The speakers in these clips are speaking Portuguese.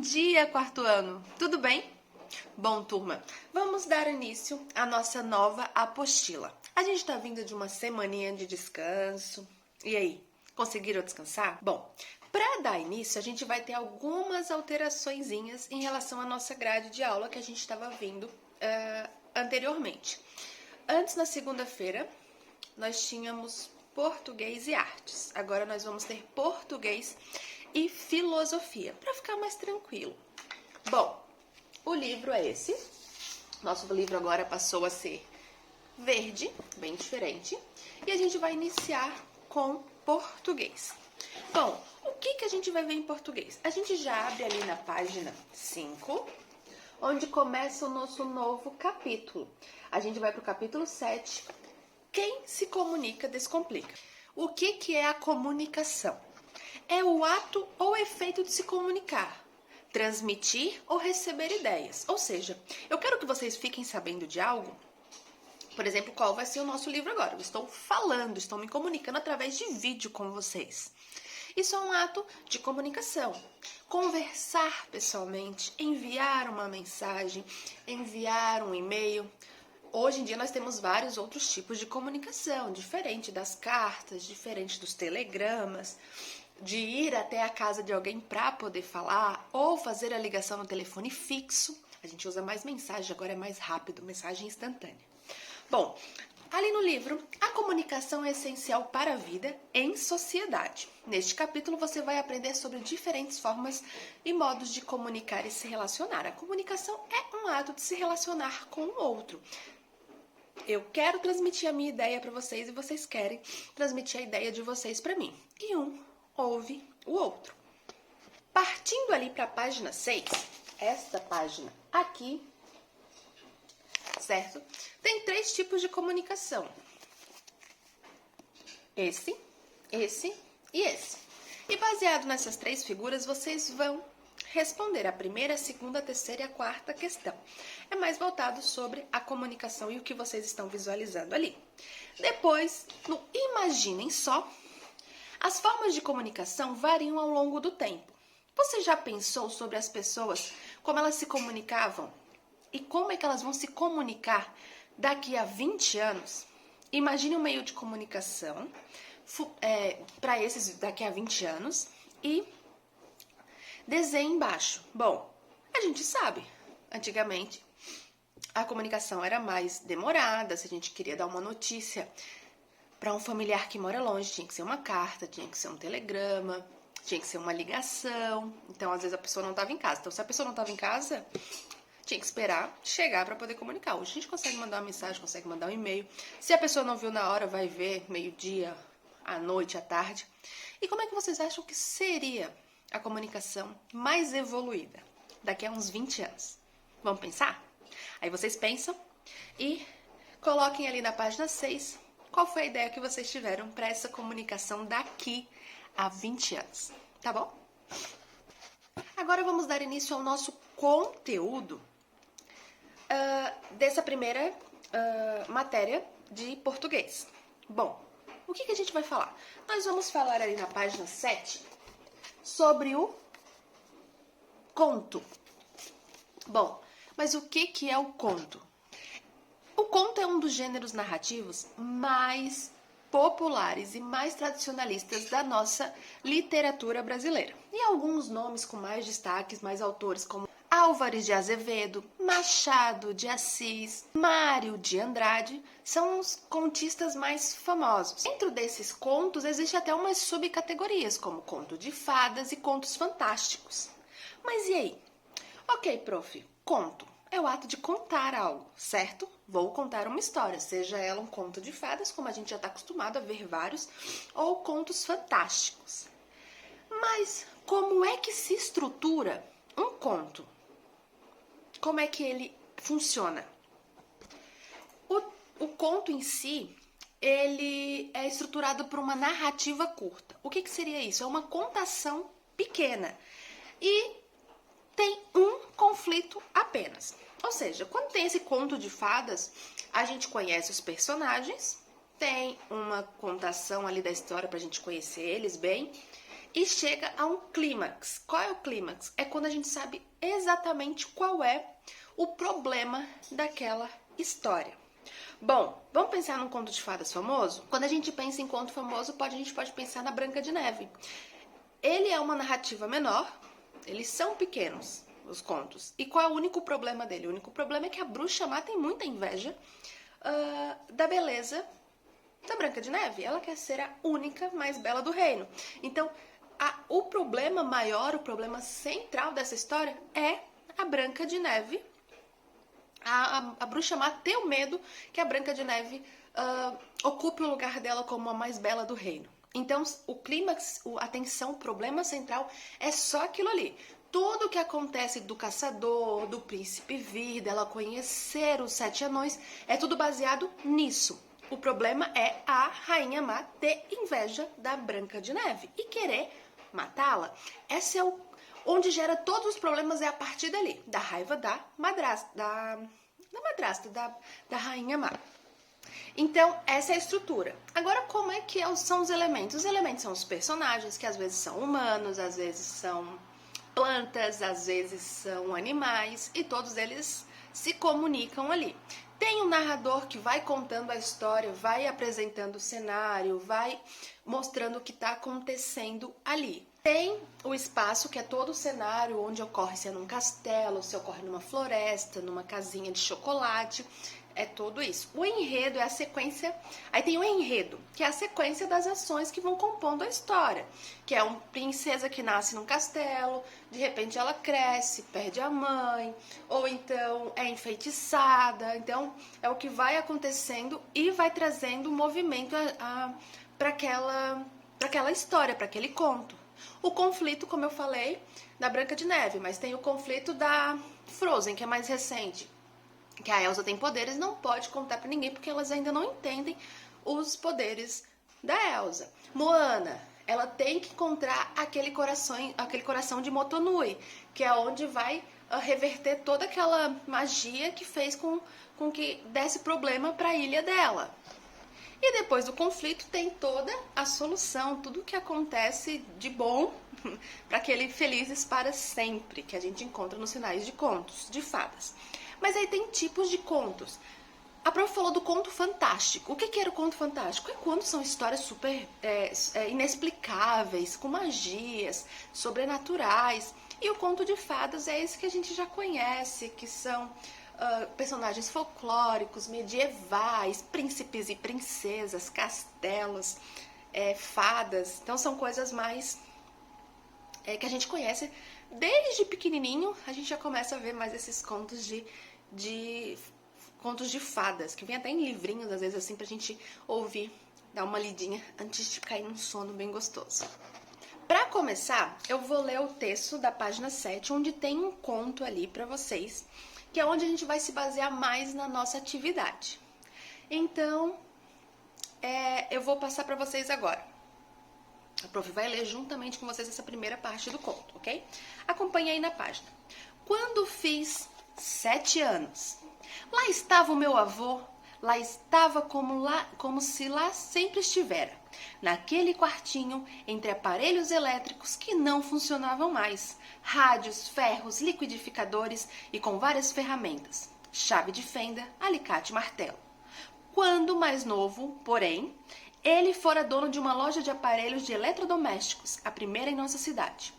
dia, quarto ano! Tudo bem? Bom, turma, vamos dar início à nossa nova apostila. A gente está vindo de uma semaninha de descanso. E aí, conseguiram descansar? Bom, para dar início, a gente vai ter algumas alteraçõezinhas em relação à nossa grade de aula que a gente estava vindo anteriormente. Antes, na segunda-feira, nós tínhamos português e artes. Agora nós vamos ter português e filosofia, para ficar mais tranquilo. Bom, o livro é esse. Nosso livro agora passou a ser verde, bem diferente. E a gente vai iniciar com português. Bom, o que a gente vai ver em português? A gente já abre ali na página 5, onde começa o nosso novo capítulo. A gente vai para o capítulo 7. Quem se comunica, descomplica. O que é a comunicação? É o ato ou efeito de se comunicar, transmitir ou receber ideias. Ou seja, eu quero que vocês fiquem sabendo de algo. Por exemplo, qual vai ser o nosso livro agora? Eu estou falando, estou me comunicando através de vídeo com vocês. Isso é um ato de comunicação. Conversar pessoalmente, enviar uma mensagem, enviar um e-mail. Hoje em dia nós temos vários outros tipos de comunicação, diferente das cartas, diferente dos telegramas, de ir até a casa de alguém para poder falar ou fazer a ligação no telefone fixo. A gente usa mais mensagem, agora é mais rápido, mensagem instantânea. Bom, ali no livro, a comunicação é essencial para a vida em sociedade. Neste capítulo você vai aprender sobre diferentes formas e modos de comunicar e se relacionar. A comunicação é um ato de se relacionar com o outro. Eu quero transmitir a minha ideia para vocês e vocês querem transmitir a ideia de vocês para mim. E um ouve o outro. Partindo ali para a página 6, esta página aqui, certo? Tem 3 tipos de comunicação. Esse e esse. E baseado nessas 3 figuras, vocês vão responder a primeira, a segunda, a terceira e a quarta questão. É mais voltado sobre a comunicação e o que vocês estão visualizando ali. Depois, no Imaginem Só, as formas de comunicação variam ao longo do tempo. Você já pensou sobre as pessoas, como elas se comunicavam? E como é que elas vão se comunicar daqui a 20 anos? Imagine um meio de comunicação para esses daqui a 20 anos e desenhe embaixo. Bom, a gente sabe, antigamente a comunicação era mais demorada. Se a gente queria dar uma notícia para um familiar que mora longe, tinha que ser uma carta, tinha que ser um telegrama, tinha que ser uma ligação. Então, às vezes, a pessoa não estava em casa. Então, se a pessoa não estava em casa, tinha que esperar chegar para poder comunicar. Hoje a gente consegue mandar uma mensagem, consegue mandar um e-mail. Se a pessoa não viu na hora, vai ver meio-dia, à noite, à tarde. E como é que vocês acham que seria a comunicação mais evoluída daqui a uns 20 anos? Vamos pensar? Aí vocês pensam e coloquem ali na página 6 qual foi a ideia que vocês tiveram para essa comunicação daqui a 20 anos, tá bom? Agora vamos dar início ao nosso conteúdo dessa primeira matéria de português. Bom, o que a gente vai falar? Nós vamos falar ali na página 7 sobre o conto. Bom, mas o que é o conto? O conto é um dos gêneros narrativos mais populares e mais tradicionalistas da nossa literatura brasileira. E alguns nomes com mais destaques, mais autores como Álvares de Azevedo, Machado de Assis, Mário de Andrade, são os contistas mais famosos. Dentro desses contos existe até umas subcategorias, como conto de fadas e contos fantásticos. Mas e aí? Ok, prof, conto é o ato de contar algo, certo? Vou contar uma história, seja ela um conto de fadas, como a gente já está acostumado a ver vários, ou contos fantásticos. Mas como é que se estrutura um conto? Como é que ele funciona? O conto em si, ele é estruturado por uma narrativa curta. O que seria isso? É uma contação pequena e tem um conflito apenas. Ou seja, quando tem esse conto de fadas, a gente conhece os personagens, tem uma contação ali da história pra gente conhecer eles bem, e chega a um clímax. Qual é o clímax? É quando a gente sabe exatamente qual é o problema daquela história. Bom, vamos pensar num conto de fadas famoso? Quando a gente pensa em conto famoso, a gente pode pensar na Branca de Neve. Ele é uma narrativa menor, eles são pequenos, os contos. E qual é o único problema dele? O único problema é que a bruxa má tem muita inveja da beleza da Branca de Neve. Ela quer ser a única mais bela do reino. Então, o problema maior, o problema central dessa história é a Branca de Neve. A bruxa má tem o medo que a Branca de Neve ocupe o lugar dela como a mais bela do reino. Então, o clímax, a tensão, o problema central é só aquilo ali. Tudo que acontece do caçador, do príncipe vir, dela conhecer os 7 anões, é tudo baseado nisso. O problema é a rainha má ter inveja da Branca de Neve e querer matá-la. Esse é onde gera todos os problemas, é a partir dali, da raiva da madrasta, da rainha má. Então, essa é a estrutura. Agora, como é que são os elementos? Os elementos são os personagens, que às vezes são humanos, às vezes são plantas, às vezes são animais, e todos eles se comunicam ali. Tem um narrador que vai contando a história, vai apresentando o cenário, vai mostrando o que está acontecendo ali. Tem o espaço, que é todo o cenário, onde ocorre, se é num castelo, se ocorre numa floresta, numa casinha de chocolate, é tudo isso. O enredo é a sequência, aí tem o enredo, que é a sequência das ações que vão compondo a história, que é uma princesa que nasce num castelo, de repente ela cresce, perde a mãe, ou então é enfeitiçada. Então é o que vai acontecendo e vai trazendo movimento para aquela história, para aquele conto. O conflito, como eu falei, da Branca de Neve, mas tem o conflito da Frozen, que é mais recente, que a Elsa tem poderes, não pode contar pra ninguém porque elas ainda não entendem os poderes da Elsa. Moana, ela tem que encontrar aquele coração de Motonui, que é onde vai reverter toda aquela magia que fez com que desse problema para a ilha dela. E depois do conflito tem toda a solução, tudo o que acontece de bom para aquele felizes para sempre, que a gente encontra nos finais de contos, de fadas. Mas aí tem tipos de contos. A prof falou do conto fantástico. O que era o conto fantástico? É quando são histórias super inexplicáveis, com magias, sobrenaturais. E o conto de fadas é esse que a gente já conhece, que são personagens folclóricos, medievais, príncipes e princesas, castelos, fadas. Então são coisas mais que a gente conhece desde pequenininho. A gente já começa a ver mais esses contos contos de fadas, que vem até em livrinhos, às vezes, assim, pra gente ouvir, dar uma lidinha antes de cair num sono bem gostoso. Pra começar, eu vou ler o texto da página 7, onde tem um conto ali pra vocês, que é onde a gente vai se basear mais na nossa atividade. Então, eu vou passar pra vocês agora. A prof vai ler juntamente com vocês essa primeira parte do conto, ok? Acompanhe aí na página. Quando fiz 7 anos, lá estava o meu avô, lá estava como se lá sempre estivera, naquele quartinho entre aparelhos elétricos que não funcionavam mais, rádios, ferros, liquidificadores e com várias ferramentas, chave de fenda, alicate e martelo. Quando mais novo, porém, ele fora dono de uma loja de aparelhos de eletrodomésticos, a primeira em nossa cidade.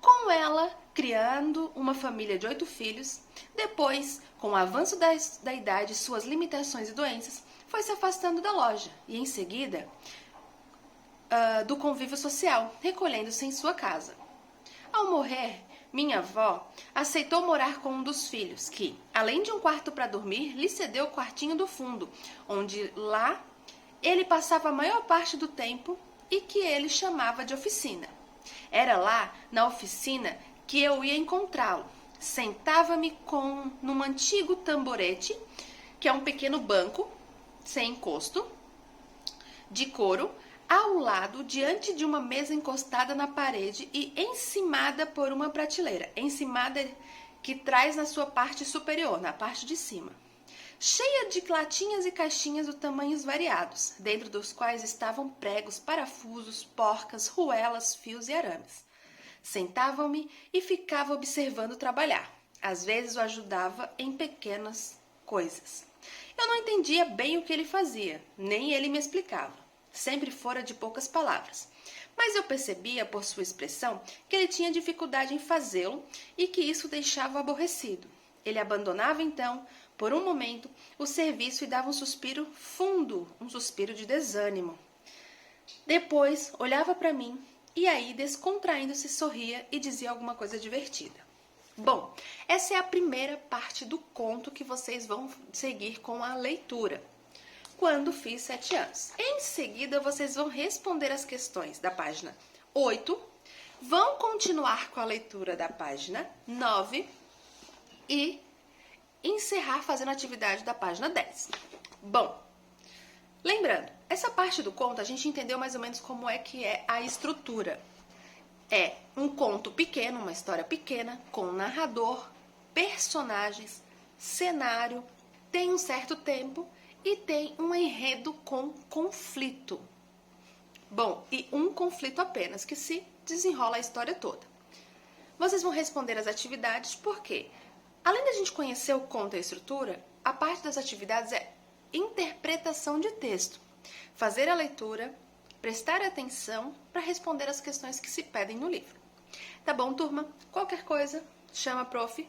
Com ela, criando uma família de 8 filhos, depois, com o avanço da idade, suas limitações e doenças, foi se afastando da loja e, em seguida, do convívio social, recolhendo-se em sua casa. Ao morrer, minha avó aceitou morar com um dos filhos, que, além de um quarto para dormir, lhe cedeu o quartinho do fundo, onde lá ele passava a maior parte do tempo e que ele chamava de oficina. Era lá, na oficina, que eu ia encontrá-lo. Sentava-me num antigo tamborete, que é um pequeno banco, sem encosto, de couro, ao lado, diante de uma mesa encostada na parede e encimada por uma prateleira. Encimada que traz na sua parte superior, na parte de cima. cheia de latinhas e caixinhas de tamanhos variados, dentro dos quais estavam pregos, parafusos, porcas, ruelas, fios e arames. Sentava-me e ficava observando trabalhar. Às vezes o ajudava em pequenas coisas. Eu não entendia bem o que ele fazia, nem ele me explicava. Sempre fora de poucas palavras. Mas eu percebia, por sua expressão, que ele tinha dificuldade em fazê-lo e que isso o deixava aborrecido. Ele abandonava, então, por um momento, o serviço e dava um suspiro fundo, um suspiro de desânimo. Depois, olhava para mim e aí, descontraindo-se, sorria e dizia alguma coisa divertida. Bom, essa é a primeira parte do conto que vocês vão seguir com a leitura. Quando fiz 7 anos. Em seguida, vocês vão responder as questões da página 8, vão continuar com a leitura da página 9 e encerrar fazendo a atividade da página 10. Bom, lembrando, essa parte do conto a gente entendeu mais ou menos como é que é a estrutura. É um conto pequeno, uma história pequena, com narrador, personagens, cenário, tem um certo tempo e tem um enredo com conflito. Bom, e um conflito apenas, que se desenrola a história toda. Vocês vão responder as atividades porque, além da gente conhecer o conto e a estrutura, a parte das atividades é interpretação de texto. Fazer a leitura, prestar atenção para responder as questões que se pedem no livro. Tá bom, turma? Qualquer coisa, chama a prof.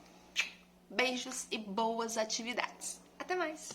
Beijos e boas atividades. Até mais!